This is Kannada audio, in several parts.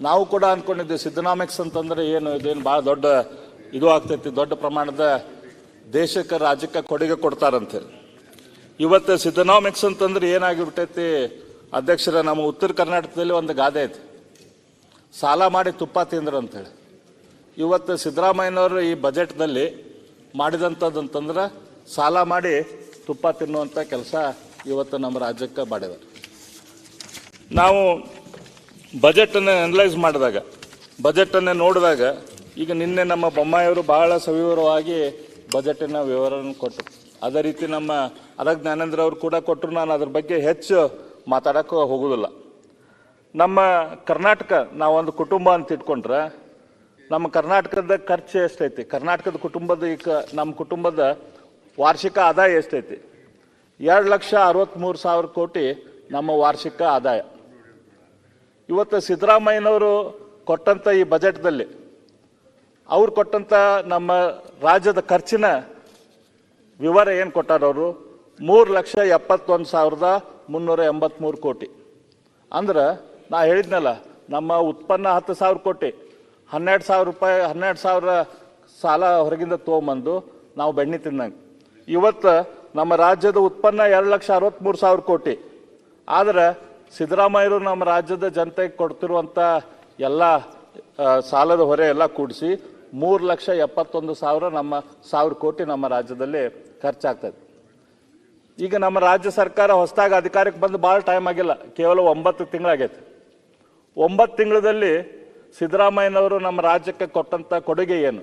ನಾವು ಕೂಡ ಅಂದ್ಕೊಂಡಿದ್ವಿ ಸಿದ್ದನಾಮಿಕ್ಸ್ ಅಂತಂದ್ರೆ ಇದೇನು ಭಾಳ ದೊಡ್ಡ ಇದು ಆಗ್ತೈತಿ, ದೊಡ್ಡ ಪ್ರಮಾಣದ ದೇಶಕ್ಕೆ ರಾಜ್ಯಕ್ಕೆ ಕೊಡುಗೆ ಕೊಡ್ತಾರಂತೇಳಿ. ಇವತ್ತು ಸಿದ್ದನಾಮಿಕ್ಸ್ ಅಂತಂದ್ರೆ ಏನಾಗಿಬಿಟ್ಟೈತಿ ಅಧ್ಯಕ್ಷರ, ನಮ್ಮ ಉತ್ತರ ಕರ್ನಾಟಕದಲ್ಲಿ ಒಂದು ಗಾದೆ ಐತಿ, ಸಾಲ ಮಾಡಿ ತುಪ್ಪ ತಿಂದ್ರು ಅಂತೇಳಿ. ಇವತ್ತು ಸಿದ್ದರಾಮಯ್ಯನವರು ಈ ಬಜೆಟ್ನಲ್ಲಿ ಮಾಡಿದಂಥದ್ದಂತಂದ್ರೆ ಸಾಲ ಮಾಡಿ ತುಪ್ಪ ತಿನ್ನುವಂಥ ಕೆಲಸ ಇವತ್ತು ನಮ್ಮ ರಾಜ್ಯಕ್ಕೆ ಮಾಡಿದ್ದಾರೆ. ನಾವು ಬಜೆಟನ್ನು ಅನಲೈಸ್ ಮಾಡಿದಾಗ, ಬಜೆಟನ್ನು ನೋಡಿದಾಗ, ಈಗ ನಿನ್ನೆ ನಮ್ಮ ಬೊಮ್ಮಾಯಿಯವರು ಬಹಳ ಸವಿವರವಾಗಿ ಬಜೆಟಿನ ವಿವರವನ್ನು ಕೊಟ್ಟರು. ಅದೇ ರೀತಿ ನಮ್ಮ ಅರಗ ಜ್ಞಾನೇಂದ್ರ ಅವರು ಕೂಡ ಕೊಟ್ಟರು. ನಾನು ಅದ್ರ ಬಗ್ಗೆ ಹೆಚ್ಚು ಮಾತಾಡೋಕ್ಕೆ ಹೋಗೋದಿಲ್ಲ. ನಮ್ಮ ಕರ್ನಾಟಕ ನಾವೊಂದು ಕುಟುಂಬ ಅಂತ ಇಟ್ಕೊಂಡ್ರೆ ನಮ್ಮ ಕರ್ನಾಟಕದ ಖರ್ಚು ಎಷ್ಟೈತಿ, ಕರ್ನಾಟಕದ ಕುಟುಂಬದ ನಮ್ಮ ಕುಟುಂಬದ ವಾರ್ಷಿಕ ಆದಾಯ ಎಷ್ಟೈತಿ? 2,63,000 ಕೋಟಿ ನಮ್ಮ ವಾರ್ಷಿಕ ಆದಾಯ. ಇವತ್ತು ಸಿದ್ದರಾಮಯ್ಯನವರು ಕೊಟ್ಟಂಥ ಈ ಬಜೆಟ್ದಲ್ಲಿ ಅವ್ರು ಕೊಟ್ಟಂಥ ನಮ್ಮ ರಾಜ್ಯದ ಖರ್ಚಿನ ವಿವರ ಏನು ಕೊಟ್ಟಾರವರು? 3,71,383 ಕೋಟಿ. ಅಂದ್ರೆ ನಾ ಹೇಳಿದ್ನಲ್ಲ, ನಮ್ಮ ಉತ್ಪನ್ನ 10,000 ಕೋಟಿ, 12,000 ರೂಪಾಯಿ, 12,000 ಸಾಲ ಹೊರಗಿಂದ ತೊಗೊಂಬಂದು ನಾವು ಬೆಣ್ಣೆ ತಿನ್ನಂಗೆ. ಇವತ್ತು ನಮ್ಮ ರಾಜ್ಯದ ಉತ್ಪನ್ನ 2,63,000 ಕೋಟಿ. ಆದರೆ ಸಿದ್ದರಾಮಯ್ಯರು ನಮ್ಮ ರಾಜ್ಯದ ಜನತೆಗೆ ಕೊಡ್ತಿರುವಂಥ ಎಲ್ಲ ಸಾಲದ ಹೊರೆ ಎಲ್ಲ ಕೂಡಿಸಿ 3,71,000 ಕೋಟಿ ನಮ್ಮ ರಾಜ್ಯದಲ್ಲಿ ಖರ್ಚಾಗ್ತದೆ. ಈಗ ನಮ್ಮ ರಾಜ್ಯ ಸರ್ಕಾರ ಹೊಸದಾಗಿ ಅಧಿಕಾರಕ್ಕೆ ಬಂದು ಭಾಳ ಟೈಮ್ ಆಗಿಲ್ಲ, ಕೇವಲ 9 ತಿಂಗಳಾಗೈತೆ. 9 ತಿಂಗಳಲ್ಲಿ ಸಿದ್ದರಾಮಯ್ಯನವರು ನಮ್ಮ ರಾಜ್ಯಕ್ಕೆ ಕೊಟ್ಟಂಥ ಕೊಡುಗೆ ಏನು?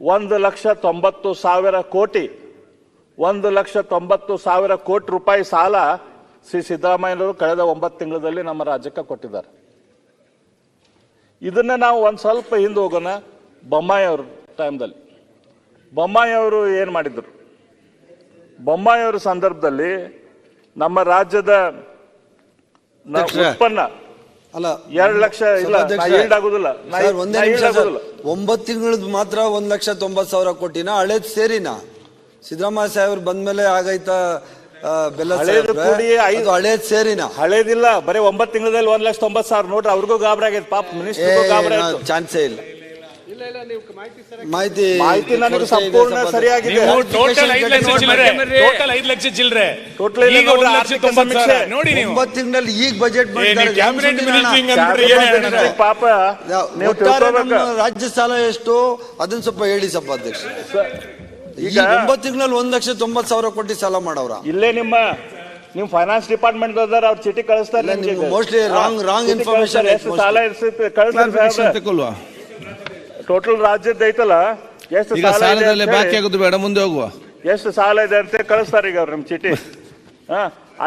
1,90,000 ಕೋಟಿ, 1,90,000 ಕೋಟಿ ರೂಪಾಯಿ ಸಾಲ ಸಿದ್ದರಾಮಯ್ಯನವರು ಕಳೆದ 9 ತಿಂಗಳಲ್ಲಿ ನಮ್ಮ ರಾಜ್ಯಕ್ಕೆ ಕೊಟ್ಟಿದ್ದಾರೆ. ಇದನ್ನ ನಾವು ಒಂದು ಸ್ವಲ್ಪ ಹಿಂದೆ ಹೋಗೋಣ. ಬೊಮ್ಮಾಯಿ ಅವ್ರ ಟೈಮ್ದಲ್ಲಿ ಬೊಮ್ಮಾಯಿ ಅವರು ಏನು ಮಾಡಿದ್ರು? ಬೊಮ್ಮಾಯಿ ಅವರ ಸಂದರ್ಭದಲ್ಲಿ ನಮ್ಮ ರಾಜ್ಯದ ಉತ್ಪನ್ನ ಅಲ್ಲ 2 ಲಕ್ಷ ಇಲ್ಲ, ಆಗುದಿಲ್ಲ. 9 ತಿಂಗಳದ್ ಮಾತ್ರ 1,90,000 ಕೋಟಿನ ಹಳೇದ್ ಸೇರಿನ ಸಿದ್ದರಾಮಯ್ಯ ಸಾಹೇಬ್ರು ಬಂದ್ಮೇಲೆ ಆಗೈತಾ? ಹಳೇದ್ ಸೇರಿನ ಹಳೇದಿಲ್ಲ, ಬರೀ 9 ತಿಂಗಳಲ್ಲಿ 1,90,000. ನೋಡ್ರಿ, ಅವ್ರಿಗೂ ಗಾಬರಿ ಆಗೈತೆ, ಪಾಪ ಮಿನಿಸ್ಟರ್ ಗಾಬರಿ ಆಯ್ತು. ಚಾನ್ಸೇ ಇಲ್ಲ. ಮಾಹಿತಿ ನನಗೆ ಸಂಪೂರ್ಣ ಸರಿಯಾಗಿದೆ. ಟೋಟಲ್ 5 ಲಕ್ಷ ಚಿಲ್ಲರೆ. 9 ತಿಂಗಳಲ್ಲಿ ಈಗ ಬಜೆಟ್ ಪಾಪ ರಾಜ್ಯ ಸಾಲ ಎಷ್ಟು ಅದನ್ನ ಸ್ವಲ್ಪ ಹೇಳಿ ಸ್ವಲ್ಪ ಅಧ್ಯಕ್ಷ. ಈಗ 9 ತಿಂಗಳಲ್ಲಿ 1,90,000 ಕೋಟಿ ಸಾಲ ಮಾಡವ್ರ. ಇಲ್ಲೇ ನಿಮ್ಮ ಫೈನಾನ್ಸ್ ಡಿಪಾರ್ಟ್ಮೆಂಟ್ ಅವ್ರ ಚೀಟಿ ಕಳಿಸ್ತಾರೆ. Mostly wrong information. ಸಾಲ ಕಳಿಸ್ತಾರೆ. ಟೋಟಲ್ ರಾಜ್ಯದ ಐತಲ್ಲ, ಎಷ್ಟು ಸಾಲದಲ್ಲಿ ಬಾಕಿ ಆಗೋದು ಬೇಡ, ಮುಂದೆ ಹೋಗುವ. ಎಷ್ಟು ಸಾಲ ಇದೆ ಅಂತ ಕಳಿಸ್ತಾರೆ ಈಗ ಅವ್ರು ನಿಮ್ ಚೀಟಿ.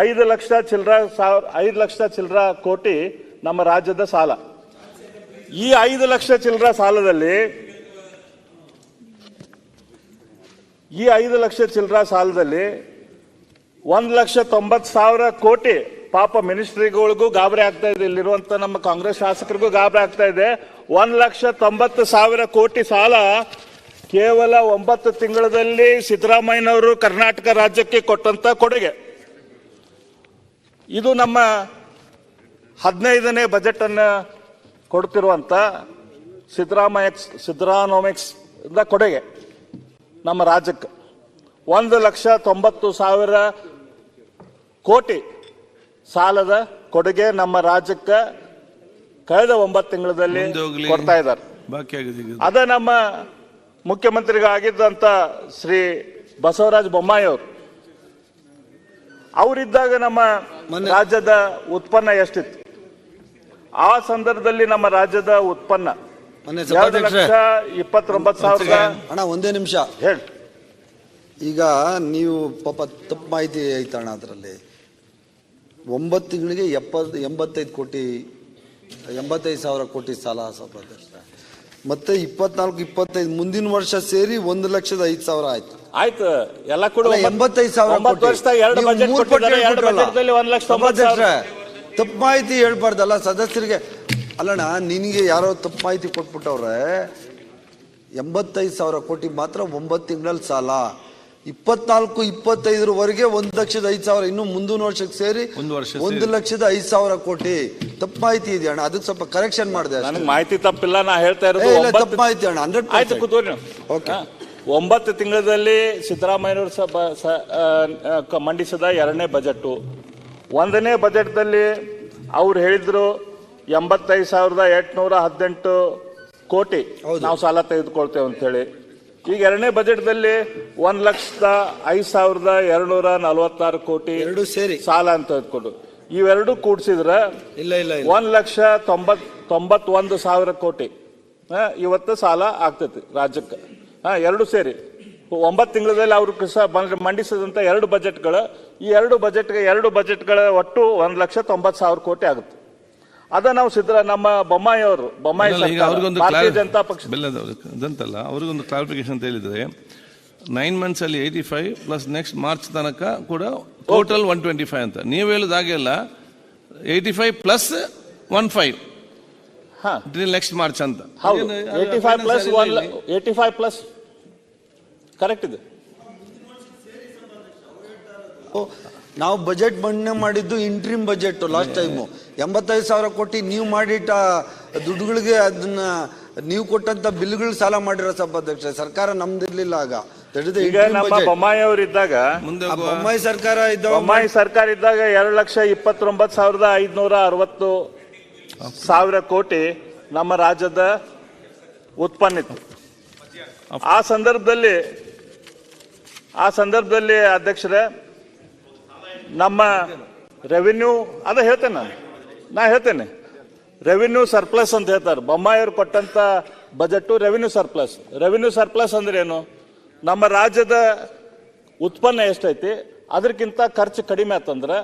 5 ಲಕ್ಷ ಚಿಲ್ಲರ ಕೋಟಿ ನಮ್ಮ ರಾಜ್ಯದ ಸಾಲ. ಈ 5 ಲಕ್ಷ ಚಿಲ್ಲರ ಸಾಲದಲ್ಲಿ 1,90,000 ಕೋಟಿ ಪಾಪ ಮಿನಿಸ್ಟ್ರಿಗಳಿಗೂ ಗಾಬರಿ ಆಗ್ತಾ ಇದೆ, ಇಲ್ಲಿರುವಂತ ನಮ್ಮ ಕಾಂಗ್ರೆಸ್ ಶಾಸಕರಿಗೂ ಗಾಬರಿ ಆಗ್ತಾ ಇದೆ. 1,90,000 ಕೋಟಿ ಸಾಲ ಕೇವಲ 9 ತಿಂಗಳಲ್ಲಿ ಸಿದ್ದರಾಮಯ್ಯನವರು ಕರ್ನಾಟಕ ರಾಜ್ಯಕ್ಕೆ ಕೊಟ್ಟಂತ ಕೊಡುಗೆ. ಇದು ನಮ್ಮ 15ನೇ ಬಜೆಟ್ ಅನ್ನ ಕೊಡ್ತಿರುವಂತ ಸಿದ್ದರಾಮೋಮಿಕ್ಸ್ ಕೊಡುಗೆ ನಮ್ಮ ರಾಜ್ಯಕ್ಕೆ. 1,90,000 ಕೋಟಿ ಸಾಲದ ಕೊಡುಗೆ ನಮ್ಮ ರಾಜ್ಯಕ್ಕೆ ಕಳೆದ 9 ತಿಂಗಳಲ್ಲಿ ಕೊಡ್ತಾ ಇದ್ದಾರೆ. ಅದ ನಮ್ಮ ಮುಖ್ಯಮಂತ್ರಿಗಳಾಗಿದ್ದಂತ ಶ್ರೀ ಬಸವರಾಜ ಬೊಮ್ಮಾಯಿ ಅವರಿದ್ದಾಗ ನಮ್ಮ ರಾಜ್ಯದ ಉತ್ಪನ್ನ ಎಷ್ಟಿತ್ತು? ಆ ಸಂದರ್ಭದಲ್ಲಿ ನಮ್ಮ ರಾಜ್ಯದ ಉತ್ಪನ್ನ 2,29,000. ಅಣ್ಣ ಒಂದೇ ನಿಮಿಷ ಹೇಳಿ. ಈಗ ನೀವು ಪಾಪ ತಪ್ಪು ಮಾಹಿತಿ ಐತಣ್ಣ. ಅದರಲ್ಲಿ 9 ತಿಂಗಳಿಗೆ 85,000 ಕೋಟಿ ಸಾಲ ಮತ್ತೆ 24-25 ಮುಂದಿನ ವರ್ಷ ಸೇರಿ 1,05,000 ಆಯ್ತು. ಆಯ್ತು, ಎಲ್ಲ ಕೂಡ 85,000. ತಪ್ಪು ಮಾಹಿತಿ ಹೇಳ್ಬಾರ್ದಲ್ಲ ಸದಸ್ಯರಿಗೆ. ಅಲ್ಲಣ್ಣ, ನಿನಗೆ ಯಾರೋ ತಪ್ಪು ಮಾಹಿತಿ ಕೊಟ್ಬಿಟ್ಟವ್ರೆ. 85,000 ಕೋಟಿ ಮಾತ್ರ 9 ತಿಂಗಳಲ್ಲಿ ಸಾಲ. 24-25 1,05,000 ಇನ್ನು ಮುಂದಿನ ವರ್ಷಕ್ಕೆ ಸೇರಿ 1,05,000 ಕೋಟಿ. ತಪ್ಪು ಮಾಹಿತಿ ಇದೆ ಅಣ್ಣ, ಅದಕ್ಕೆ ಸ್ವಲ್ಪ ಕರೆಕ್ಷನ್ ಮಾಡಿದೆ. ನನಗೆ ಮಾಹಿತಿ ತಪ್ಪಿಲ್ಲ, ನಾ ಹೇಳ್ತಾ ಇರೋದು ತಪ್ಪು ಮಾಹಿತಿ ಅಣ್ಣ. 100% ಆಯ್ತು, ಕೂತ್ಕೊಳ್ಳಿ. ಓಕೆ. 9 ತಿಂಗಳಲ್ಲಿ ಸಿದ್ದರಾಮಯ್ಯವರು ಮಂಡಿಸಿದ 2ನೇ ಬಜೆಟ್. 1ನೇ ಬಜೆಟ್ದಲ್ಲಿ ಅವ್ರು ಹೇಳಿದ್ರು 85,818 ಕೋಟಿ ನಾವು ಸಾಲ ತೆಗೆದುಕೊಳ್ತೇವೆ ಅಂತ ಹೇಳಿ. ಈಗ 2ನೇ ಬಜೆಟ್ದಲ್ಲಿ 1,05,246 ಕೋಟಿ ಸೇರಿ ಸಾಲ ಅಂತ ತೆಗೆದುಕೊಂಡು ಇವೆರಡು ಕೂಡಿಸಿದ್ರೆ 1,91,000 ಕೋಟಿ ಇವತ್ತು ಸಾಲ ಆಗ್ತೈತಿ ರಾಜ್ಯಕ್ಕೆ. ಎರಡು ಸೇರಿ 9 ತಿಂಗಳಲ್ಲಿ ಅವರು ಮಂಡಿಸಿದಂತ 2 ಬಜೆಟ್ಗಳು, ಈ 2 ಬಜೆಟ್ಗಳ ಒಟ್ಟು 1,90,000 ಕೋಟಿ ಆಗುತ್ತೆ. ಅದ ನಾವು ನಮ್ಮ ಬೊಮ್ಮಾಯಿ ಭಾರತೀಯ ಜನತಾ ಪಕ್ಷ ಅದಂತಲ್ಲ, ಅವ್ರಿಗೊಂದು ಕ್ಲಾರಿಫಿಕೇಶನ್ ಅಂತ ಹೇಳಿದ್ರೆ 9 ಮಂತ್ಸ್ ಅಲ್ಲಿ 85 ಪ್ಲಸ್ ನೆಕ್ಸ್ಟ್ ಮಾರ್ಚ್ ತನಕ ಕೂಡ ಟೋಟಲ್ 125 ಅಂತ ನೀವು ಹೇಳುದಾಗೆಲ್ಲ 85 ಪ್ಲಸ್ 15 ನೆಕ್ಸ್ಟ್ ಮಾರ್ಚ್ ಅಂತ. 85 ಪ್ಲಸ್ ಕರೆಕ್ಟ್ ಇದೆ. ನಾವು ಬಜೆಟ್ ಮಂಡನೆ ಮಾಡಿದ್ದು ಇಂಟ್ರಿಮ್ ಬಜೆಟ್ ಲಾಸ್ಟ್ ಟೈಮ್ 85,000 ಕೋಟಿ ನೀವು ಮಾಡಿಟ್ಟ ದುಡ್ಡುಗಳಿಗೆ ಅದನ್ನ ನೀವು ಕೊಟ್ಟಂತ ಬಿಲ್ಗಳು ಸಾಲ ಮಾಡಿರೋ ಸಭಾಧ್ಯಕ್ಷ. ಸರ್ಕಾರ ನಮ್ದಿರ್ಲಿಲ್ಲ ಆಗ. ಬೊಮ್ಮಾಯಿ ಅವರು ಇದ್ದಾಗ, ಬೊಮ್ಮಾಯಿ ಸರ್ಕಾರ ಇದ್ದಾಗ 2,29,560 ಕೋಟಿ ನಮ್ಮ ರಾಜ್ಯದ ಉತ್ಪನ್ನ ಇತ್ತು. ಆ ಸಂದರ್ಭದಲ್ಲಿ ಅಧ್ಯಕ್ಷರೇ ನಮ್ಮ ರೆವಿನ್ಯೂ ಅದ ಹೇಳ್ತೇನೆ ನಾ ಹೇಳ್ತೇನೆ ರೆವಿನ್ಯೂ ಸರ್ಪ್ಲಸ್ ಅಂತ ಹೇಳ್ತಾರೆ. ಬೊಮ್ಮಾಯಿಯವರು ಕೊಟ್ಟಂತ ಬಜೆಟ್ ರೆವಿನ್ಯೂ ಸರ್ಪ್ಲಸ್ ಅಂದ್ರೆ ಏನು? ನಮ್ಮ ರಾಜ್ಯದ ಉತ್ಪನ್ನ ಎಷ್ಟೈತಿ ಅದಕ್ಕಿಂತ ಖರ್ಚು ಕಡಿಮೆ ಆತಂದ್ರೆ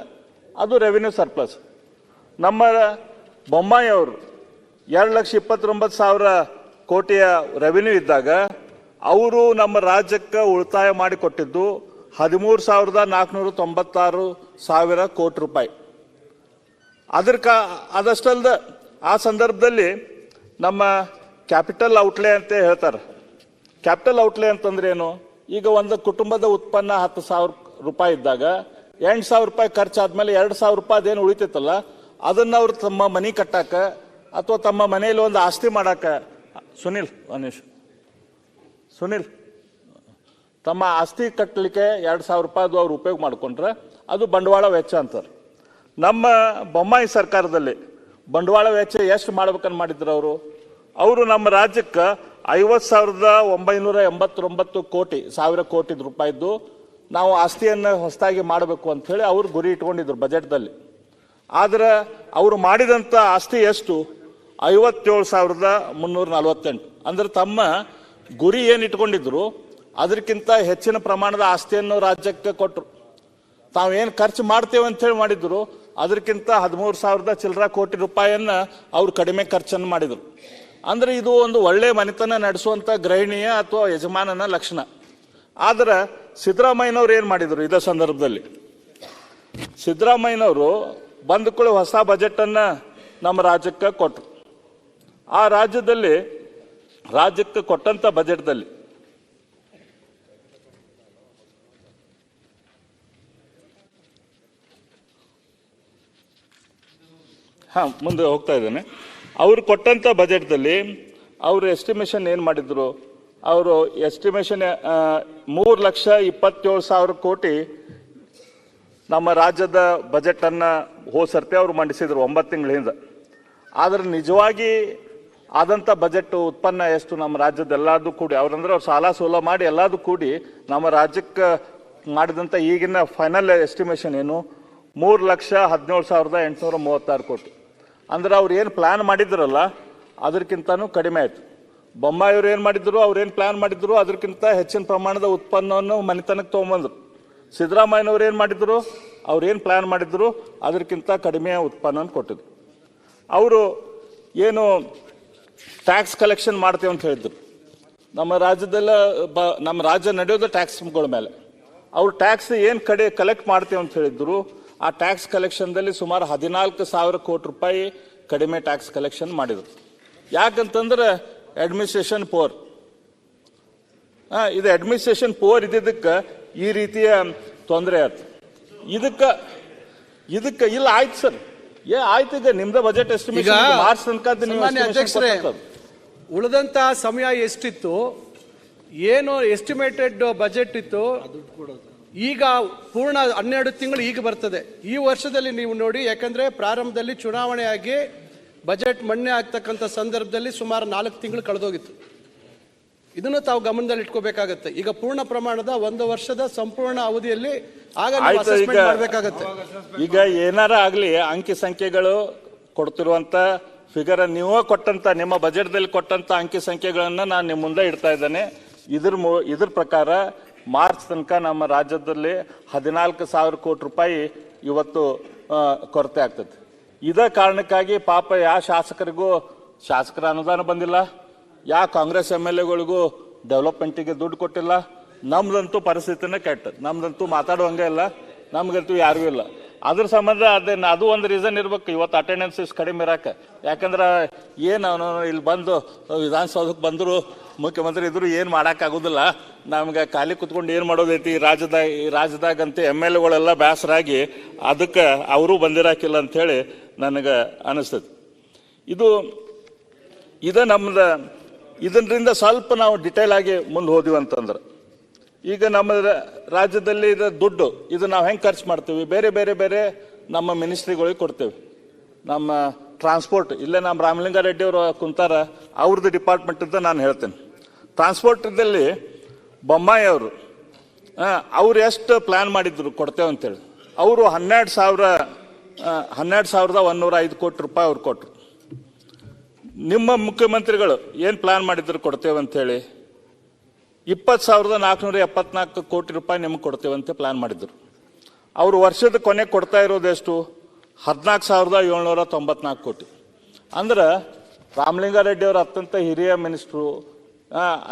ಅದು ರೆವಿನ್ಯೂ ಸರ್ಪ್ಲಸ್. ನಮ್ಮ ಬೊಮ್ಮಾಯಿಯವರು 2,29,000 ಕೋಟಿಯ ರೆವಿನ್ಯೂ ಇದ್ದಾಗ ಅವರು ನಮ್ಮ ರಾಜ್ಯಕ್ಕೆ ಉಳಿತಾಯ ಮಾಡಿಕೊಟ್ಟಿದ್ದು 13,496 ಕೋಟಿ ರೂಪಾಯಿ. ಅದಷ್ಟಲ್ದ ಆ ಸಂದರ್ಭದಲ್ಲಿ ನಮ್ಮ ಕ್ಯಾಪಿಟಲ್ ಔಟ್ಲೇ ಅಂತ ಹೇಳ್ತಾರೆ. ಕ್ಯಾಪಿಟಲ್ ಔಟ್ಲೇ ಅಂತಂದ್ರೆ ಏನು? ಈಗ ಒಂದು ಕುಟುಂಬದ ಉತ್ಪನ್ನ 10,000 ರೂಪಾಯಿ ಇದ್ದಾಗ 8,000 ರೂಪಾಯಿ ಖರ್ಚಾದ್ಮೇಲೆ 2,000 ರೂಪಾಯಿ ಅದೇನು ಉಳಿತೈತಲ್ಲ ಅದನ್ನ ಅವ್ರು ತಮ್ಮ ಮನೆ ಕಟ್ಟಾಕ ಅಥವಾ ತಮ್ಮ ಮನೆಯಲ್ಲಿ ಒಂದು ಆಸ್ತಿ ಮಾಡಾಕ ಸುನಿಲ್ ತಮ್ಮ ಆಸ್ತಿ ಕಟ್ಟಲಿಕ್ಕೆ 2,000 ರೂಪಾಯಿ ಅವ್ರು ಉಪಯೋಗ ಮಾಡಿಕೊಂಡ್ರೆ ಅದು ಬಂಡವಾಳ ವೆಚ್ಚ ಅಂತಾರೆ. ನಮ್ಮ ಬೊಮ್ಮಾಯಿ ಸರ್ಕಾರದಲ್ಲಿ ಬಂಡವಾಳ ವೆಚ್ಚ ಎಷ್ಟು ಮಾಡ್ಬೇಕಂತ ಮಾಡಿದ್ರು ಅವರು ನಮ್ಮ ರಾಜ್ಯಕ್ಕೆ 50,989 ಕೋಟಿ ರೂಪಾಯಿದ್ದು ನಾವು ಆಸ್ತಿಯನ್ನು ಹೊಸದಾಗಿ ಮಾಡಬೇಕು ಅಂತ ಹೇಳಿ ಅವ್ರು ಗುರಿ ಇಟ್ಕೊಂಡಿದ್ರು ಬಜೆಟ್ದಲ್ಲಿ. ಆದ್ರೆ ಅವರು ಮಾಡಿದಂತ ಆಸ್ತಿ ಎಷ್ಟು? 57,348. ಅಂದ್ರೆ ತಮ್ಮ ಗುರಿ ಏನು ಇಟ್ಕೊಂಡಿದ್ರು ಅದಕ್ಕಿಂತ ಹೆಚ್ಚಿನ ಪ್ರಮಾಣದ ಆಸ್ತಿಯನ್ನು ರಾಜ್ಯಕ್ಕೆ ಕೊಟ್ಟರು. ತಾವೇನು ಖರ್ಚು ಮಾಡ್ತೇವೆ ಅಂತ ಹೇಳಿ ಮಾಡಿದ್ರು ಅದಕ್ಕಿಂತ 13,000 ಚಿಲ್ಲರ ಕೋಟಿ ರೂಪಾಯಿಯನ್ನ ಅವ್ರು ಕಡಿಮೆ ಖರ್ಚನ್ನು ಮಾಡಿದ್ರು. ಅಂದ್ರೆ ಇದು ಒಂದು ಒಳ್ಳೆ ಮನೆತನ ನಡೆಸುವಂತ ಗೃಹಿಣಿಯ ಅಥವಾ ಯಜಮಾನನ ಲಕ್ಷಣ. ಆದ್ರೆ ಸಿದ್ದರಾಮಯ್ಯನವ್ರು ಏನ್ ಮಾಡಿದ್ರು? ಇದೇ ಸಂದರ್ಭದಲ್ಲಿ ಸಿದ್ದರಾಮಯ್ಯನವರು ಬಂದುಕೊಳ್ಳಿ ಹೊಸ ಬಜೆಟ್ ಅನ್ನ ನಮ್ಮ ರಾಜ್ಯಕ್ಕೆ ಕೊಟ್ಟರು. ಆ ರಾಜ್ಯಕ್ಕೆ ಕೊಟ್ಟಂತ ಬಜೆಟ್ದಲ್ಲಿ ಮುಂದೆ ಹೋಗ್ತಾ ಇದ್ದೇನೆ. ಅವರು ಕೊಟ್ಟಂತ ಬಜೆಟ್ದಲ್ಲಿ ಅವರು ಎಸ್ಟಿಮೇಷನ್ ಏನ್ ಮಾಡಿದ್ರು? ಅವರು ಎಸ್ಟಿಮೇಷನ್ 3,27,000 ಕೋಟಿ ನಮ್ಮ ರಾಜ್ಯದ ಬಜೆಟ್ ಅನ್ನ ಹೋಸರ್ತಿ ಅವರು ಮಂಡಿಸಿದ್ರು 9 ತಿಂಗಳಿಂದ. ಆದ್ರೆ ನಿಜವಾಗಿ ಆದಂತ ಬಜೆಟ್ ಉತ್ಪನ್ನ ಎಷ್ಟು ನಮ್ಮ ರಾಜ್ಯದ ಎಲ್ಲಾದು ಕೂಡಿ ಅವ್ರಂದ್ರೆ ಅವ್ರು ಸಾಲ ಸೋಲ ಮಾಡಿ ಎಲ್ಲಾದು ಕೂಡಿ ನಮ್ಮ ರಾಜ್ಯಕ್ಕೆ ಮಾಡಿದಂತ ಈಗಿನ ಫೈನಲ್ ಎಸ್ಟಿಮೇಷನ್ ಏನು? 3,17,836 ಕೋಟಿ. ಅಂದ್ರೆ ಅವ್ರು ಏನು ಪ್ಲಾನ್ ಮಾಡಿದ್ರಲ್ಲ ಅದಕ್ಕಿಂತನೂ ಕಡಿಮೆ ಆಯ್ತು. ಬೊಮ್ಮಾಯಿಯವ್ರು ಏನು ಮಾಡಿದ್ರು? ಅವ್ರೇನು ಪ್ಲಾನ್ ಮಾಡಿದ್ರು ಅದಕ್ಕಿಂತ ಹೆಚ್ಚಿನ ಪ್ರಮಾಣದ ಉತ್ಪನ್ನವನ್ನು ಮನೆತನಕ್ಕೆ ತೊಗೊಂಬಂದ್ರು. ಸಿದ್ದರಾಮಯ್ಯನವ್ರು ಏನು ಮಾಡಿದ್ರು? ಅವ್ರೇನು ಪ್ಲಾನ್ ಮಾಡಿದ್ರು ಅದಕ್ಕಿಂತ ಕಡಿಮೆ ಉತ್ಪನ್ನ ಕೊಟ್ಟಿದ್ರು. ಅವರು ಏನು ಟ್ಯಾಕ್ಸ್ ಕಲೆಕ್ಷನ್ ಮಾಡ್ತೇವೆ ಅಂತ ಹೇಳಿದ್ರು. ನಮ್ಮ ರಾಜ್ಯ ನಡೆಯೋದು ಟ್ಯಾಕ್ಸ್ಗಳ ಮೇಲೆ. ಅವ್ರು ಟ್ಯಾಕ್ಸ್ ಏನು ಕಲೆಕ್ಟ್ ಮಾಡ್ತೇವೆ ಅಂತ ಹೇಳಿದ್ರು. ಆ ಟ್ಯಾಕ್ಸ್ ಕಲೆಕ್ಷನ್ದಲ್ಲಿ ಸುಮಾರು 14,000 ಕೋಟಿ ರೂಪಾಯಿ ಕಡಿಮೆ ಟ್ಯಾಕ್ಸ್ ಕಲೆಕ್ಷನ್ ಮಾಡಿದ್ರು. ಯಾಕಂತಂದ್ರೆ ಅಡ್ಮಿನಿಸ್ಟ್ರೇಷನ್ ಪೋರ್, ಇದು ಅಡ್ಮಿನಿಸ್ಟ್ರೇಷನ್ ಪೋರ್ ಇದ್ದಿದ್ದಕ್ಕೆ ಈ ರೀತಿಯ ತೊಂದರೆ ಆಯ್ತು. ಇದಕ್ಕೆ ಇಲ್ಲ ಆಯ್ತು ಸರ್, ಆಯ್ತು. ಈಗ ನಿಮ್ದ ಬಜೆಟ್ ಎಸ್ಟಿಮೇಷನ್ ಮಾರ್ಚ್ ತನಕ ಉಳಿದಂತ ಸಮಯ ಎಷ್ಟಿತ್ತು, ಏನು ಎಸ್ಟಿಮೇಟೆಡ್ ಬಜೆಟ್ ಇತ್ತು, ಈಗ ಪೂರ್ಣ 12 ತಿಂಗಳು ಈಗ ಬರ್ತದೆ. ಈ ವರ್ಷದಲ್ಲಿ ನೀವು ನೋಡಿ, ಯಾಕಂದ್ರೆ ಪ್ರಾರಂಭದಲ್ಲಿ ಚುನಾವಣೆ ಆಗಿ ಬಜೆಟ್ ಮಂಡನೆ ಆಗ್ತಕ್ಕಂಥ ಸಂದರ್ಭದಲ್ಲಿ ಸುಮಾರು 4 ತಿಂಗಳು ಕಳೆದೋಗಿತ್ತು. ಇದನ್ನು ತಾವು ಗಮನದಲ್ಲಿ ಇಟ್ಕೋಬೇಕಾಗತ್ತೆ. ಈಗ ಪೂರ್ಣ ಪ್ರಮಾಣದ 1 ವರ್ಷದ ಸಂಪೂರ್ಣ ಅವಧಿಯಲ್ಲಿ ಆಗ ಮಾಡಬೇಕಾಗತ್ತೆ. ಈಗ ಏನಾರ ಆಗ್ಲಿ ಅಂಕಿ ಸಂಖ್ಯೆಗಳು ಕೊಡ್ತಿರುವಂತ ಫಿಗರ್ ನೀವು ಕೊಟ್ಟಂತ ನಿಮ್ಮ ಬಜೆಟ್ದಲ್ಲಿ ಕೊಟ್ಟಂತ ಅಂಕಿ ಸಂಖ್ಯೆಗಳನ್ನ ನಾನು ನಿಮ್ಮ ಮುಂದೆ ಇಡ್ತಾ ಇದ್ದೇನೆ. ಇದ್ರ ಪ್ರಕಾರ ಮಾರ್ಚ್ ತನಕ ನಮ್ಮ ರಾಜ್ಯದಲ್ಲಿ 14,000 ಕೋಟಿ ರೂಪಾಯಿ ಇವತ್ತು ಕೊರತೆ ಆಗ್ತದೆ. ಇದ ಕಾರಣಕ್ಕಾಗಿ ಪಾಪ ಯಾವ ಶಾಸಕರ ಅನುದಾನ ಬಂದಿಲ್ಲ, ಯಾವ ಕಾಂಗ್ರೆಸ್ MLAಗಳಿಗೂ ಡೆವಲಪ್ಮೆಂಟಿಗೆ ದುಡ್ಡು ಕೊಟ್ಟಿಲ್ಲ. ನಮ್ದಂತೂ ಪರಿಸ್ಥಿತಿನೇ ಕೆಟ್ಟ, ನಮ್ದಂತೂ ಮಾತಾಡುವಂಗೆ ಇಲ್ಲ, ನಮ್ಗಂತೂ ಯಾರಿಗೂ ಇಲ್ಲ. ಅದ್ರ ಸಂಬಂಧ ಅದು ಒಂದು ರೀಸನ್ ಇರ್ಬೇಕು ಇವತ್ತು ಅಟೆಂಡೆನ್ಸ್ ಕಡಿಮೆ ಇರಕ್ಕೆ. ಯಾಕಂದ್ರೆ ಏನು ಅವನು ಇಲ್ಲಿ ಬಂದು ವಿಧಾನಸೌಧಕ್ಕೆ ಬಂದರು, ಮುಖ್ಯಮಂತ್ರಿ ಇದ್ರು ಏನು ಮಾಡೋಕ್ಕಾಗೋದಿಲ್ಲ, ನಮ್ಗೆ ಖಾಲಿ ಕುತ್ಕೊಂಡು ಏನು ಮಾಡೋದೈತಿ ಈ ರಾಜ್ಯದಾಗಂತ MLAಗಳೆಲ್ಲ ಬೇಸರಾಗಿ ಅದಕ್ಕೆ ಅವರು ಬಂದಿರಾಕಿಲ್ಲ ಅಂಥೇಳಿ ನನಗೆ ಅನಿಸ್ತದೆ. ನಮ್ದು ಇದರಿಂದ ಸ್ವಲ್ಪ ನಾವು ಡಿಟೇಲ್ ಆಗಿ ಮುಂದೆ ಹೋದಿವಿ ಅಂತಂದ್ರೆ, ಈಗ ನಮ್ಮ ರಾಜ್ಯದಲ್ಲಿ ದುಡ್ಡು ನಾವು ಹೆಂಗೆ ಖರ್ಚು ಮಾಡ್ತೀವಿ, ಬೇರೆ ನಮ್ಮ ಮಿನಿಸ್ಟ್ರಿಗಳಿಗೆ ಕೊಡ್ತೇವೆ. ನಮ್ಮ ಟ್ರಾನ್ಸ್ಪೋರ್ಟ್ ಇಲ್ಲೇ ನಮ್ಮ ರಾಮಲಿಂಗಾರೆಡ್ಡಿ ಅವರು ಕುಂತಾರ, ಅವ್ರದ್ದು ಡಿಪಾರ್ಟ್ಮೆಂಟ್ ಅಂತ ನಾನು ಹೇಳ್ತೇನೆ. ಟ್ರಾನ್ಸ್ಪೋರ್ಟದಲ್ಲಿ ಬೊಮ್ಮಾಯಿ ಅವ್ರು ಎಷ್ಟು ಪ್ಲಾನ್ ಮಾಡಿದ್ರು ಕೊಡ್ತೇವೆ ಅಂತೇಳಿ, ಅವರು 12,105 ಕೋಟಿ ರೂಪಾಯಿ ಅವ್ರು ಕೊಟ್ಟರು. ನಿಮ್ಮ ಮುಖ್ಯಮಂತ್ರಿಗಳು ಏನು ಪ್ಲಾನ್ ಮಾಡಿದ್ರು ಕೊಡ್ತೇವೆ ಅಂಥೇಳಿ 20,474 ಕೋಟಿ ರೂಪಾಯಿ ನಿಮ್ಗೆ ಕೊಡ್ತೇವೆ ಅಂತ ಪ್ಲಾನ್ ಮಾಡಿದ್ರು. ಅವರು ವರ್ಷದ ಕೊನೆಗೆ ಕೊಡ್ತಾ ಇರೋದು ಎಷ್ಟು? 14,794 ಕೋಟಿ. ಅಂದ್ರೆ ರಾಮಲಿಂಗಾರೆಡ್ಡಿ ಅವರು ಅತ್ಯಂತ ಹಿರಿಯ ಮಿನಿಸ್ಟ್ರು,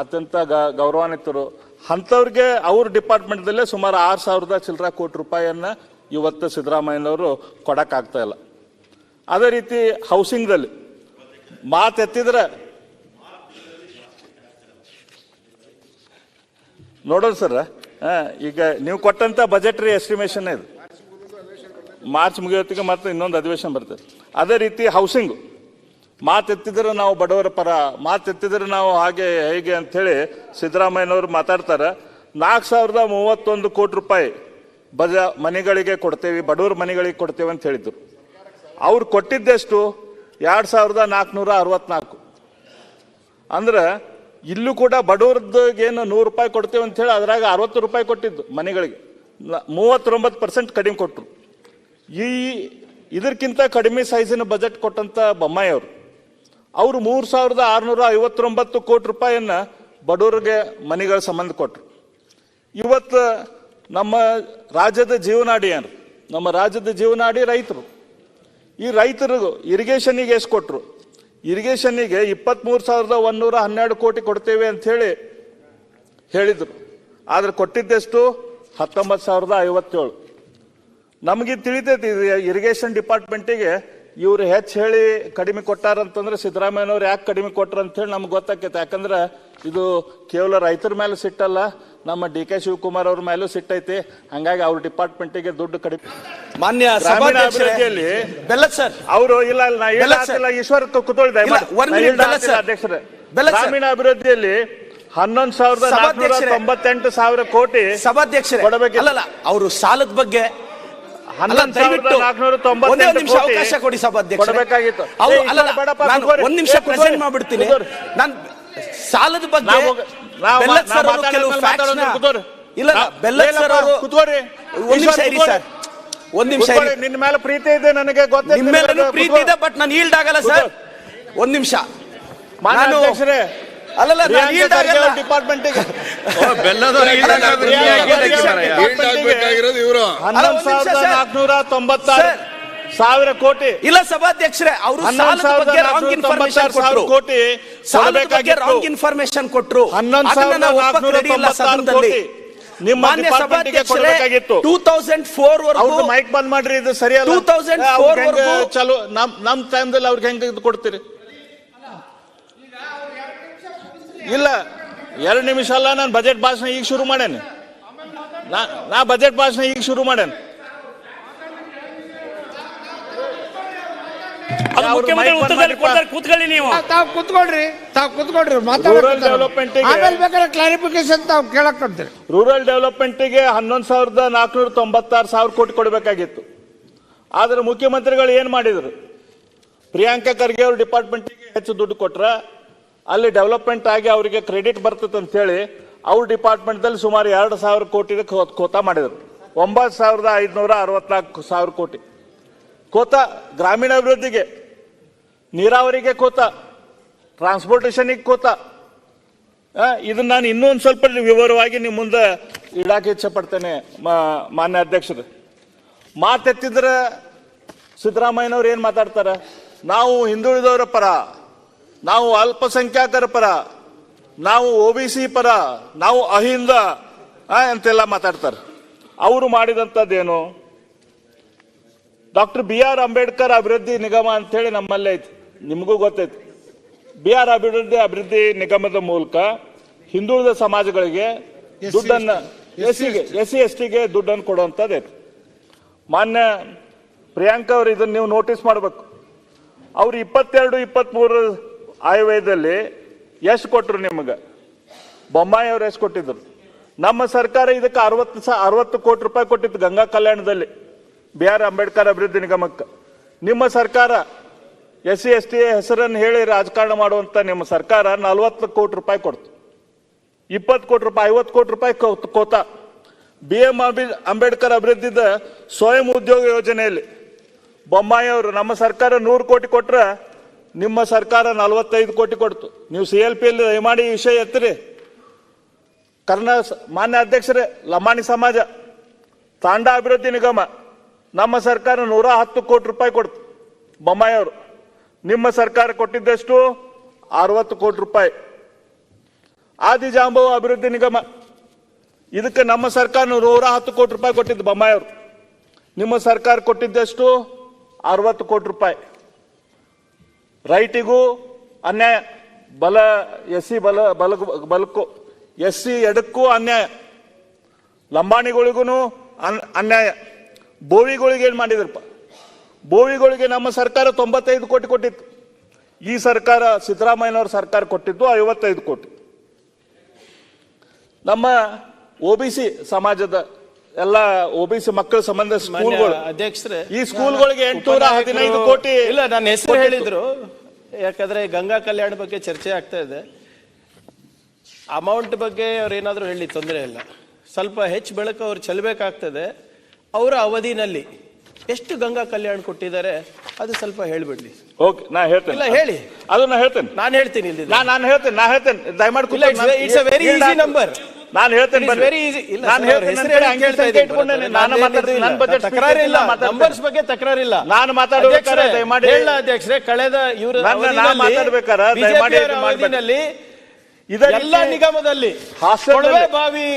ಅತ್ಯಂತ ಗೌರವಾನ್ವಿತರು, ಅಂಥವ್ರಿಗೆ ಅವ್ರ ಡಿಪಾರ್ಟ್ಮೆಂಟ್ದಲ್ಲೇ ಸುಮಾರು 6,000 ಚಿಲ್ಲರ ಕೋಟಿ ರೂಪಾಯಿಯನ್ನ ಇವತ್ತು ಸಿದ್ದರಾಮಯ್ಯನವರು ಕೊಡಕ್ಕಾಗ್ತಾ ಇಲ್ಲ. ಅದೇ ರೀತಿ ಹೌಸಿಂಗ್ದಲ್ಲಿ ಮಾತೆತ್ತಿದ್ರೆ ನೋಡೋದು ಸರ್, ಈಗ ನೀವು ಕೊಟ್ಟಂತ ಬಜೆಟರಿ ಎಸ್ಟಿಮೇಷನ್ ಇದು ಮಾರ್ಚ್ ಮುಗಿಯೋತ್ತಿಗೆ ಮತ್ತೆ ಇನ್ನೊಂದು ಅಧಿವೇಶನ ಬರ್ತದೆ. ಅದೇ ರೀತಿ ಹೌಸಿಂಗ್ ಮಾತೆತ್ತಿದ್ರೆ ನಾವು ಬಡವರ ಪರ, ಮಾತೆತ್ತಿದ್ರೆ ನಾವು ಹಾಗೆ ಹೇಗೆ ಅಂಥೇಳಿ ಸಿದ್ದರಾಮಯ್ಯನವರು ಮಾತಾಡ್ತಾರೆ. 4,031 ಕೋಟಿ ರೂಪಾಯಿ ಮನೆಗಳಿಗೆ ಕೊಡ್ತೇವೆ, ಬಡವರ ಮನೆಗಳಿಗೆ ಕೊಡ್ತೇವೆ ಅಂತ ಹೇಳಿದ್ರು. ಅವ್ರು ಕೊಟ್ಟಿದ್ದೆಷ್ಟು? 2,464. ಅಂದ್ರೆ ಇಲ್ಲೂ ಕೂಡ ಬಡವ್ರದ್ದು ಏನು 100 ರೂಪಾಯಿ ಕೊಡ್ತೇವೆ ಅಂತ ಹೇಳಿ ಅದ್ರಾಗ 60 ರೂಪಾಯಿ ಕೊಟ್ಟಿದ್ದು ಮನೆಗಳಿಗೆ, 39% ಕಡಿಮೆ ಕೊಟ್ಟರು. ಇದಕ್ಕಿಂತ ಕಡಿಮೆ ಸೈಜಿನ ಬಜೆಟ್ ಕೊಟ್ಟಂತ ಬೊಮ್ಮಾಯಿ ಅವರು 3,659 ಕೋಟಿ ರೂಪಾಯಿಯನ್ನ ಬಡವರಿಗೆ ಮನೆಗಳ ಸಂಬಂಧ ಕೊಟ್ಟರು. ಇವತ್ತು ನಮ್ಮ ರಾಜ್ಯದ ಜೀವನಾಡಿ ಏನು? ನಮ್ಮ ರಾಜ್ಯದ ಜೀವನಾಡಿ ರೈತರು. ಈ ರೈತರಿಗೂ ಇರಿಗೇಷನ್ನಿಗೆ ಎಷ್ಟು ಕೊಟ್ಟರು? ಇರಿಗೇಷನ್ನಿಗೆ 23,112 ಕೋಟಿ ಕೊಡ್ತೇವೆ ಅಂತ ಹೇಳಿದ್ರು. ಆದ್ರೆ ಕೊಟ್ಟಿದ್ದೆಷ್ಟು? 19,057. ನಮಗೆ ತಿಳಿತೈತಿ ಇರಿಗೇಷನ್ ಡಿಪಾರ್ಟ್ಮೆಂಟಿಗೆ ಇವ್ರು ಹೇಳಿ ಕಡಿಮೆ ಕೊಟ್ಟಾರಂತಂದ್ರೆ ಸಿದ್ದರಾಮಯ್ಯನವ್ರು ಯಾಕೆ ಕಡಿಮೆ ಕೊಟ್ರು ಅಂತ ಹೇಳಿ ನಮ್ಗೆ ಗೊತ್ತಾಕೈತೆ. ಯಾಕಂದ್ರೆ ಇದು ಕೇವಲ ರೈತರ ಮೇಲೆ ಸಿಟ್ಟಲ್ಲ, ನಮ್ಮ DK ಶಿವಕುಮಾರ್ ಅವ್ರ ಮೇಲೂ ಸಿಟ್ಟೈತಿ. ಹಂಗಾಗಿ ಅವ್ರ ಡಿಪಾರ್ಟ್ಮೆಂಟಿಗೆ ದುಡ್ಡು ಕಡಿಮೆ. ಮಾನ್ಯ ಗ್ರಾಮೀಣ ಅಭಿವೃದ್ಧಿಯಲ್ಲಿ ಅವರು ಇಲ್ಲ ಈಶ್ವರ ಕುತೋಳಿದೆ ಅಧ್ಯಕ್ಷರೇ, ಗ್ರಾಮೀಣ ಅಭಿವೃದ್ಧಿಯಲ್ಲಿ 11,498 ಕೋಟಿ ಸಭಾಧ್ಯಕ್ಷರೇ ಕೊಡಬೇಕಿಲ್ಲ. ಅವರು ಸಾಲದ ಬಗ್ಗೆ 11,498 ಅವಕಾಶ ಕೊಡಿ ಸಭಾಧ್ಯಕ್ಷ ಕೊಡಬೇಕಾಗಿತ್ತು. ಒಂದ್ ನಿಮಿಷ ಪ್ರೆಸೆಂಟ್ ಮಾಡ್ಬಿಡ್ತೀನಿ. ನಾನು ಸಾಲದ ಬಗ್ಗೆ ನಿನ್ನ ಮೇಲೆ ಪ್ರೀತಿ ಇದೆ, ನನಗೆ ಗೊತ್ತಿಲ್ಲ, ಪ್ರೀತಿ ಇದೆ, ಬಟ್ ನಾನು ಈಲ್ಡ್ ಆಗಲ್ಲ ಸರ್. ಒಂದ್ ನಿಮಿಷ ಡಿಪಾರ್ಟ್ಮೆಂಟಿಗೆ ಸಾವಿರ ಕೋಟಿ ಇಲ್ಲ ಸಭಾಧ್ಯಕ್ಷರೇ, ಅವರು ರಾಂಗ್ ಇನ್ಫಾರ್ಮೇಶನ್ ಕೊಟ್ರು. ನಿಮ್ಮ ಡಿಪಾರ್ಟ್ಮೆಂಟ್ಗೆ ಕೊಡಬೇಕಾಗಿತ್ತು. 2004 ವರೆಗೂ ಮೈಕ್ ಬಂದ್ ಮಾಡ್ರಿ, ಇದು ಸರಿಯಲ್ಲ. 2004 ಚಲೋ ನಮ್ ಟೈಮ್ದಲ್ಲಿ ಅವ್ರಿಗೆ ಹೆಂಗ್ ಇದು ಕೊಡ್ತೀರಿ? ಇಲ್ಲ 2 ನಿಮಿಷ ಅಲ್ಲ, ನಾನು ಬಜೆಟ್ ಭಾಷಣ ಈಗ ಶುರು ಮಾಡೇನೆ. ನಾ ಬಜೆಟ್ ಭಾಷಣ ಈಗ ಶುರು ಮಾಡೇನೆ. ಅದು ಮುಖ್ಯಮಂತ್ರಿ ಉತ್ತರದಲ್ಲಿ ಕೊಡ್ತಾರೆ, ಕೂತ್ಕೊಳ್ಳಿ ನೀವು. ತಾವು ಕೂತ್ಕೊಳ್ರಿ ರೂರಲ್ ಡೆವಲಪ್ಮೆಂಟ್ ಆಮೇಲೆ ಬೇಕಾದ್ರೆ ಕ್ಲಾರಿಫಿಕೇಶನ್ ತಾವು ಕೇಳಕ್ ಕೊಡ್ತೀರಿ. ರೂರಲ್ ಡೆವಲಪ್ಮೆಂಟ್ಗೆ 11,496,000 ಕೋಟಿ ಕೊಡಬೇಕಾಗಿತ್ತು. ಆದ್ರೆ ಮುಖ್ಯಮಂತ್ರಿಗಳು ಏನ್ ಮಾಡಿದ್ರು? ಪ್ರಿಯಾಂಕಾ ಖರ್ಗೆ ಅವ್ರ ಡಿಪಾರ್ಟ್ಮೆಂಟ್ಗೆ ಹೆಚ್ಚು ದುಡ್ಡು ಕೊಟ್ರ ಅಲ್ಲಿ ಡೆವಲಪ್ಮೆಂಟ್ ಆಗಿ ಅವರಿಗೆ ಕ್ರೆಡಿಟ್ ಬರ್ತದೆ ಅಂತ ಹೇಳಿ ಅವ್ರ ಡಿಪಾರ್ಟ್ಮೆಂಟ್ದಲ್ಲಿ ಸುಮಾರು 2,000 ಕೋಟಿ ಕೋತಾ ಮಾಡಿದ್ರು. 9,564,000 ಕೋಟಿ ಕೋತ ಗ್ರಾಮೀಣ ಅಭಿವೃದ್ಧಿಗೆ, ನೀರಾವರಿಗೆ ಕೋತ, ಟ್ರಾನ್ಸ್ಪೋರ್ಟೇಷನ್ಗೆ ಕೋತ. ಇದನ್ನ ನಾನು ಇನ್ನೊಂದು ಸ್ವಲ್ಪ ವಿವರವಾಗಿ ನಿಮ್ಮ ಮುಂದೆ ಇಡಾಕೆ ಇಚ್ಛೆ ಪಡ್ತೇನೆ. ಮಾನ್ಯ ಅಧ್ಯಕ್ಷರು ಮಾತೆತ್ತಿದ್ರೆ ಸಿದ್ದರಾಮಯ್ಯನವ್ರು ಏನ್ ಮಾತಾಡ್ತಾರ? ನಾವು ಹಿಂದುಳಿದವರ ಪರ, ನಾವು ಅಲ್ಪಸಂಖ್ಯಾತರ ಪರ, ನಾವು OBC ಪರ, ನಾವು ಅಹಿಂದ ಅಂತೆಲ್ಲ ಮಾತಾಡ್ತಾರೆ. ಅವರು ಮಾಡಿದಂಥದ್ದೇನು? ಡಾಕ್ಟರ್ BR ಅಂಬೇಡ್ಕರ್ ಅಭಿವೃದ್ಧಿ ನಿಗಮ ಅಂತ ಹೇಳಿ ನಮ್ಮಲ್ಲೇ ಐತಿ, ನಿಮಗೂ ಗೊತ್ತೈತಿ. BR ಅಭಿವೃದ್ಧಿ ನಿಗಮದ ಮೂಲಕ ಹಿಂದುಳಿದ ಸಮಾಜಗಳಿಗೆ ದುಡ್ಡನ್ನ, SC ST ಗೆ ದುಡ್ಡನ್ನು ಕೊಡುವಂಥದ್ದು. ಮಾನ್ಯ ಪ್ರಿಯಾಂಕಾ ಅವರು ಇದನ್ನ ನೀವು ನೋಟಿಸ್ ಮಾಡಬೇಕು. ಅವ್ರು 22-23 ಆಯವ್ಯಯದಲ್ಲಿ ಎಷ್ಟು ಕೊಟ್ಟರು ನಿಮಗೆ? ಬೊಮ್ಮಾಯಿ ಅವ್ರು ಎಷ್ಟು ಕೊಟ್ಟಿದ್ರು? ನಮ್ಮ ಸರ್ಕಾರ ಇದಕ್ಕೆ 60 ಕೋಟಿ ರೂಪಾಯಿ ಕೊಟ್ಟಿತ್ತು ಗಂಗಾ ಕಲ್ಯಾಣದಲ್ಲಿ BR ಅಂಬೇಡ್ಕರ್ ಅಭಿವೃದ್ಧಿ ನಿಗಮಕ್ಕೆ. ನಿಮ್ಮ ಸರ್ಕಾರ SC ST ಹೆಸರನ್ನು ಹೇಳಿ ರಾಜಕಾರಣ ಮಾಡುವಂತ ನಿಮ್ಮ ಸರ್ಕಾರ 40 ಕೋಟಿ ರೂಪಾಯಿ ಕೊಡ್ತು. 20 ಕೋಟಿ ರೂಪಾಯಿ, 50 ಕೋಟಿ ರೂಪಾಯಿ ಕೋತ. BM ಅಂಬೇಡ್ಕರ್ ಅಭಿವೃದ್ಧಿದ ಸ್ವಯಂ ಉದ್ಯೋಗ ಯೋಜನೆಯಲ್ಲಿ ಬೊಮ್ಮಾಯಿ ಅವರು ನಮ್ಮ ಸರ್ಕಾರ 100 ಕೋಟಿ ಕೊಟ್ರೆ ನಿಮ್ಮ ಸರ್ಕಾರ 45 ಕೋಟಿ ಕೊಡ್ತು. ನೀವು CLP ಯಲ್ಲಿ ದಯಮಾಡಿ ಈ ವಿಷಯ ಎತ್ತಿರಿ. ಮಾನ್ಯ ಅಧ್ಯಕ್ಷರೇ, ಲಂಬಾಣಿ ಸಮಾಜ ತಾಂಡಾ ಅಭಿವೃದ್ಧಿ ನಿಗಮ ನಮ್ಮ ಸರ್ಕಾರ 110 ಕೋಟಿ ರೂಪಾಯಿ ಕೊಡ್ತು ಬೊಮ್ಮಾಯಿ ಅವರು. ನಿಮ್ಮ ಸರ್ಕಾರ ಕೊಟ್ಟಿದ್ದಷ್ಟು 60 ಕೋಟಿ ರೂಪಾಯಿ. ಆದಿಜಾಂಬವ ಅಭಿವೃದ್ಧಿ ನಿಗಮ ಇದಕ್ಕೆ ನಮ್ಮ ಸರ್ಕಾರ 110 ಕೋಟಿ ರೂಪಾಯಿ ಕೊಟ್ಟಿದ್ದು ಬೊಮ್ಮಾಯಿ ಅವರು. ನಿಮ್ಮ ಸರ್ಕಾರ ಕೊಟ್ಟಿದ್ದಷ್ಟು 60 ಕೋಟಿ ರೂಪಾಯಿ. ರೈಟಿಗೂ ಅನ್ಯಾಯ, ಬಲ SC ಬಲಕ್ಕೂ, SC ಎಡಕ್ಕೂ ಅನ್ಯಾಯ, ಲಂಬಾಣಿಗಳಿಗೂ ಅನ್ಯಾಯ. ಬೋವಿಗಳಿಗೆ ಏನ್ ಮಾಡಿದ್ರಪ್ಪ? ಬೋವಿಗಳಿಗೆ ನಮ್ಮ ಸರ್ಕಾರ 95 ಕೋಟಿ ಕೊಟ್ಟಿತ್ತು. ಈ ಸರ್ಕಾರ, ಸಿದ್ದರಾಮಯ್ಯನವ್ರ ಸರ್ಕಾರ ಕೊಟ್ಟಿದ್ದು 55 ಕೋಟಿ. ನಮ್ಮ OBC ಸಮಾಜದ ಎಲ್ಲ OBC ಮಕ್ಕಳ ಸಂಬಂಧ ಸ್ಕೂಲ್ಗಳು, ಅಧ್ಯಕ್ಷರೇ, ಈ ಸ್ಕೂಲ್ಗಳಿಗೆ 815 ಕೋಟಿ. ಇಲ್ಲ, ನನ್ನ ಹೆಸರು ಹೇಳಿದ್ರು, ಯಾಕಂದ್ರೆ ಗಂಗಾ ಕಲ್ಯಾಣ ಬಗ್ಗೆ ಚರ್ಚೆ ಆಗ್ತಾ ಇದೆ. ಅಮೌಂಟ್ ಬಗ್ಗೆ ಅವ್ರು ಏನಾದ್ರು ಹೇಳಿ ತೊಂದರೆ ಇಲ್ಲ, ಸ್ವಲ್ಪ ಹೆಚ್ಚು ಬೆಳಕು ಅವ್ರು ಚೆಲ್ಲಬೇಕಾಗ್ತದೆ. ಅವರ ಅವಧಿನಲ್ಲಿ ಎಷ್ಟು ಗಂಗಾ ಕಲ್ಯಾಣ ಕೊಟ್ಟಿದ್ದಾರೆ ಅದು ಸ್ವಲ್ಪ ಹೇಳ್ಬಿಡ್ಲಿ. ಓಕೆ, ನಾ ಹೇಳ್ತೇನೆ. ಇಲ್ಲ, ಹೇಳಿ, ಅದನ್ನ ಹೇಳ್ತೇನೆ. ನಾನು ಹೇಳ್ತೀನಿ ಇಲ್ಲಿ. ನಾನು ಹೇಳ್ತೇನೆ ದಯಮಾಡಿ. It's a very easy number. ನಾನು ಹೇಳ್ತೇನೆ, ವೆರಿ ಈಸಿ. ಇಲ್ಲ, ನಂಬರ್ಸ್ ಬಗ್ಗೆ ತಕರಾರಿಲ್ಲ. ನಾನು ಮಾತಾಡಬೇಕಾದ್ರೆ ದಯಮಾಡಿ ಹೇಳ ಅಧ್ಯಕ್ಷರೇ, ಕಳೆದ ಇವರ ಮಾತಾಡಬೇಕಾದ್ರೆ ದಯಮಾಡಿ ಅವಧಿನಲ್ಲಿ ಎಲ್ಲ ನಿಗಮದಲ್ಲಿ ಕೊಳವೆ ಬಾವಿ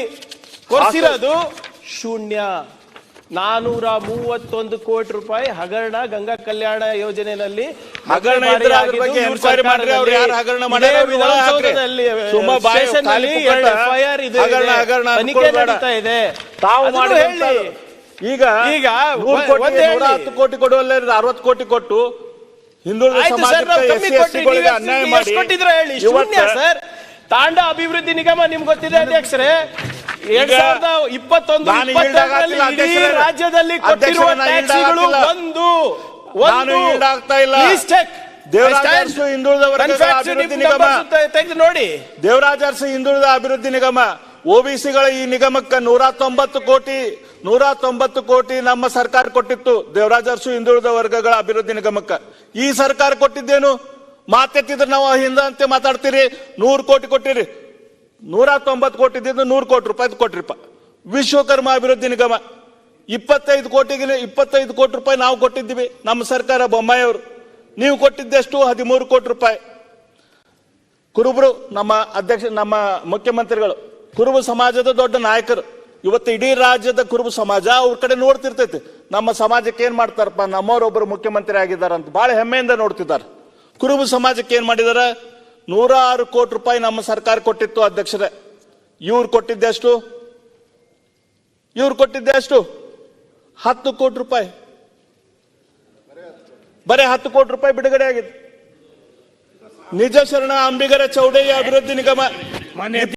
ಕೊರೆಸಿರೋದು ಶೂನ್ಯ. 431 ಕೋಟಿ ರೂಪಾಯಿ ಹಗರಣ ಗಂಗಾ ಕಲ್ಯಾಣ ಯೋಜನೆಯಲ್ಲಿ. ಹಗರಣ ಇದ್ರೆ ಅದ್ರ ಬಗ್ಗೆ ಎನ್ಕ್ವೈರಿ ಮಾಡ್ರಿ. ಅವ್ರು ಯಾರು ಹಗರಣ ಮಾಡ್ಯಾರ ವಿಧಾನಸೌಧದಲ್ಲಿ FIR ಇದೆ, ತನಿಖೆ ನಡೀತಾ ಇದೆ. ತಾವು ಮಾಡಿ ಈಗ 110 ಕೋಟಿ ಕೊಡುವಲ್ಲೇ 60 ಕೋಟಿ ಕೊಟ್ಟು ಹಿಂದುಳಿದ ಸಮಾಜಕ್ಕೆ ಅನ್ಯಾಯ ಮಾಡಿ ಹೇಳಿ. ಶೂನ್ಯ ಸರ್. ತಾಂಡಾ ಅಭಿವೃದ್ಧಿ ನಿಗಮ ನಿಮ್ಗೆ ಗೊತ್ತಿದೆ ಅಧ್ಯಕ್ಷರೇ, 2021-22 ರಾಜ್ಯದಲ್ಲಿ ಕೊಟ್ಟಿರುವ ಟ್ಯಾಕ್ಸಿಗಳು ಒಂದು ಹಿಂದುಳಿದ ಅಭಿವೃದ್ಧಿ ನಿಗಮ ತೆಗೆದು ನೋಡಿ. ದೇವರಾಜ ಅರಸು ಹಿಂದುಳಿದ ಅಭಿವೃದ್ಧಿ ನಿಗಮ OBCಗಳ ಈ ನಿಗಮಕ್ಕೆ 190 ಕೋಟಿ ನಮ್ಮ ಸರ್ಕಾರ ಕೊಟ್ಟಿತ್ತು. ದೇವರಾಜ ಅರಸು ಹಿಂದುಳಿದ ವರ್ಗಗಳ ಅಭಿವೃದ್ಧಿ ನಿಗಮಕ್ಕೆ ಈ ಸರ್ಕಾರ ಕೊಟ್ಟಿದ್ದೇನು? ಮಾತೆತ್ತಿದ್ರೆ ನಾವು ಹಿಂದ ಅಂತ ಮಾತಾಡ್ತೀರಿ. 100 ಕೋಟಿ ಕೊಟ್ಟಿರಿ, 190 ಕೋಟಿ 100 ಕೋಟಿ ರೂಪಾಯಿ ಕೊಟ್ರಿಪ್ಪ. ವಿಶ್ವಕರ್ಮ ಅಭಿವೃದ್ಧಿ ನಿಗಮ 25 ಕೋಟಿ ರೂಪಾಯಿ ನಾವು ಕೊಟ್ಟಿದ್ದೀವಿ, ನಮ್ಮ ಸರ್ಕಾರ ಬೊಮ್ಮಾಯಿ ಅವರು. ನೀವು ಕೊಟ್ಟಿದ್ದೆಷ್ಟು? 13 ಕೋಟಿ ರೂಪಾಯಿ. ಕುರುಬರು, ನಮ್ಮ ಮುಖ್ಯಮಂತ್ರಿಗಳು ಕುರುಬ ಸಮಾಜದ ದೊಡ್ಡ ನಾಯಕರು. ಇವತ್ತು ಇಡೀ ರಾಜ್ಯದ ಕುರುಬ ಸಮಾಜ ಅವ್ರ ಕಡೆ ನೋಡ್ತಿರ್ತೈತಿ. ನಮ್ಮ ಸಮಾಜಕ್ಕೆ ಏನ್ ಮಾಡ್ತಾರಪ್ಪ, ನಮ್ಮವರೊಬ್ಬರು ಮುಖ್ಯಮಂತ್ರಿ ಆಗಿದ್ದಾರೆ ಅಂತ ಬಹಳ ಹೆಮ್ಮೆಯಿಂದ ನೋಡ್ತಿದ್ದಾರೆ. ಕುರುಬ ಸಮಾಜಕ್ಕೆ ಏನ್ ಮಾಡಿದಾರ? 106 ಕೋಟಿ ರೂಪಾಯಿ ನಮ್ಮ ಸರ್ಕಾರ ಕೊಟ್ಟಿತ್ತು ಅಧ್ಯಕ್ಷರೇ. ಇವ್ರು ಕೊಟ್ಟಿದ್ದೆ ಅಷ್ಟು 10 ಕೋಟಿ ರೂಪಾಯಿ, ಬರೀ 10 ಕೋಟಿ ರೂಪಾಯಿ ಬಿಡುಗಡೆ ಆಗಿದೆ. ನಿಜ ಶರಣ ಅಂಬಿಗರ ಚೌಡಯ್ಯ ಅಭಿವೃದ್ಧಿ ನಿಗಮ